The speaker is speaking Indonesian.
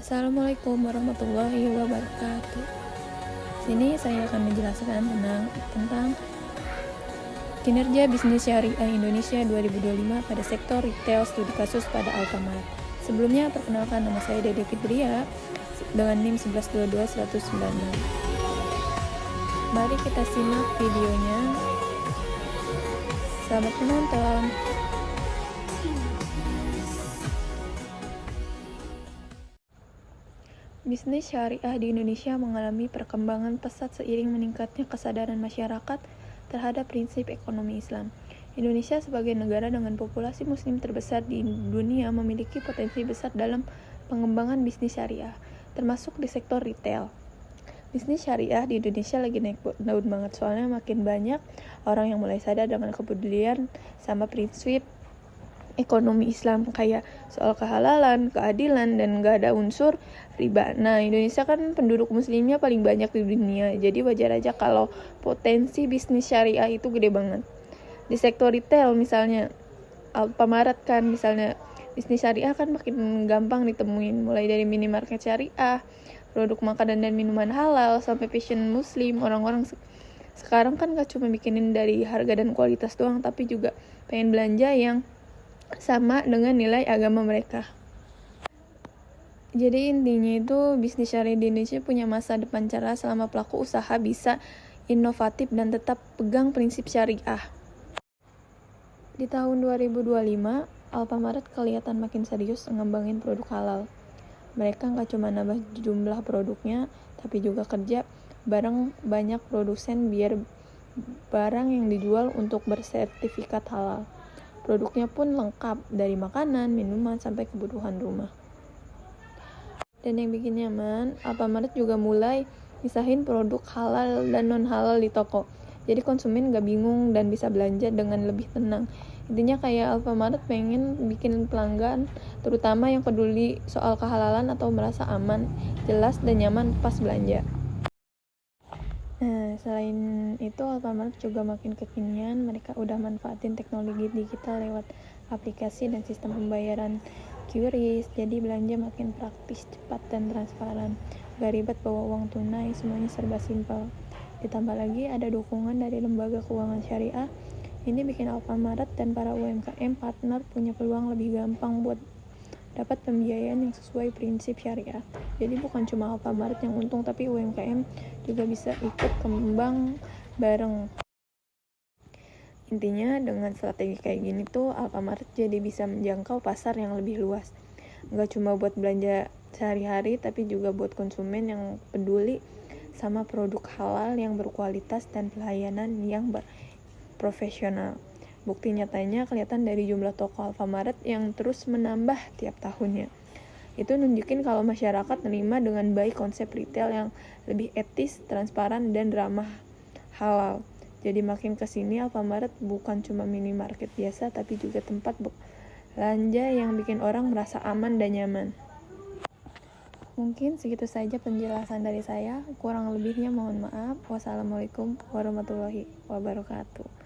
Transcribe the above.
Assalamualaikum warahmatullahi wabarakatuh. Sini saya akan menjelaskan tentang kinerja bisnis syariah Indonesia 2025 pada sektor retail studi kasus pada Alfamart. Sebelumnya, perkenalkan, nama saya Dede Fitria dengan NIM 1122196. Mari kita simak videonya. Selamat menonton. Bisnis syariah di Indonesia mengalami perkembangan pesat seiring meningkatnya kesadaran masyarakat terhadap prinsip ekonomi Islam. Indonesia sebagai negara dengan populasi muslim terbesar di dunia memiliki potensi besar dalam pengembangan bisnis syariah, termasuk di sektor retail. Bisnis syariah di Indonesia lagi naik daun banget, soalnya makin banyak orang yang mulai sadar dengan kepedulian sama prinsip ekonomi Islam, kayak soal kehalalan, keadilan, dan gak ada unsur riba. Nah, Indonesia kan penduduk muslimnya paling banyak di dunia, jadi wajar aja kalau potensi bisnis syariah itu gede banget. Di sektor retail misalnya, Alfamart kan misalnya, bisnis syariah kan makin gampang ditemuin, mulai dari minimarket syariah, produk makanan dan minuman halal, sampai fashion muslim. Orang-orang sekarang kan gak cuma bikinin dari harga dan kualitas doang, tapi juga pengen belanja yang sama dengan nilai agama mereka. Jadi intinya itu bisnis syariah di Indonesia punya masa depan cerah selama pelaku usaha bisa inovatif dan tetap pegang prinsip syariah. Di tahun 2025, Alfamart kelihatan makin serius ngembangin produk halal. Mereka nggak cuma nambah jumlah produknya, tapi juga kerja bareng banyak produsen biar barang yang dijual untuk bersertifikat halal. Produknya pun lengkap, dari makanan, minuman, sampai kebutuhan rumah. Dan yang bikin nyaman, Alfamart juga mulai misahin produk halal dan non-halal di toko. Jadi konsumen gak bingung dan bisa belanja dengan lebih tenang. Intinya kayak Alfamart pengen bikin pelanggan, terutama yang peduli soal kehalalan atau merasa aman, jelas, dan nyaman pas belanja. Nah, selain itu Alfamart juga makin kekinian. Mereka udah manfaatin teknologi digital lewat aplikasi dan sistem pembayaran QRIS, jadi belanja makin praktis, cepat, dan transparan. Gak ribet bawa uang tunai, semuanya serba simpel. Ditambah lagi ada dukungan dari lembaga keuangan syariah. Ini bikin Alfamart dan para UMKM partner punya peluang lebih gampang buat dapat pembiayaan yang sesuai prinsip syariah. Jadi bukan cuma Alfamart yang untung, tapi UMKM juga bisa ikut kembang bareng. Intinya dengan strategi kayak gini tuh Alfamart jadi bisa menjangkau pasar yang lebih luas. Nggak cuma buat belanja sehari-hari, tapi juga buat konsumen yang peduli sama produk halal yang berkualitas dan pelayanan yang profesional. Bukti nyatanya kelihatan dari jumlah toko Alfamart yang terus menambah tiap tahunnya. Itu nunjukin kalau masyarakat nerima dengan baik konsep retail yang lebih etis, transparan, dan ramah halal. Jadi makin kesini Alfamart bukan cuma minimarket biasa, tapi juga tempat belanja yang bikin orang merasa aman dan nyaman. Mungkin segitu saja penjelasan dari saya. Kurang lebihnya mohon maaf. Wassalamualaikum warahmatullahi wabarakatuh.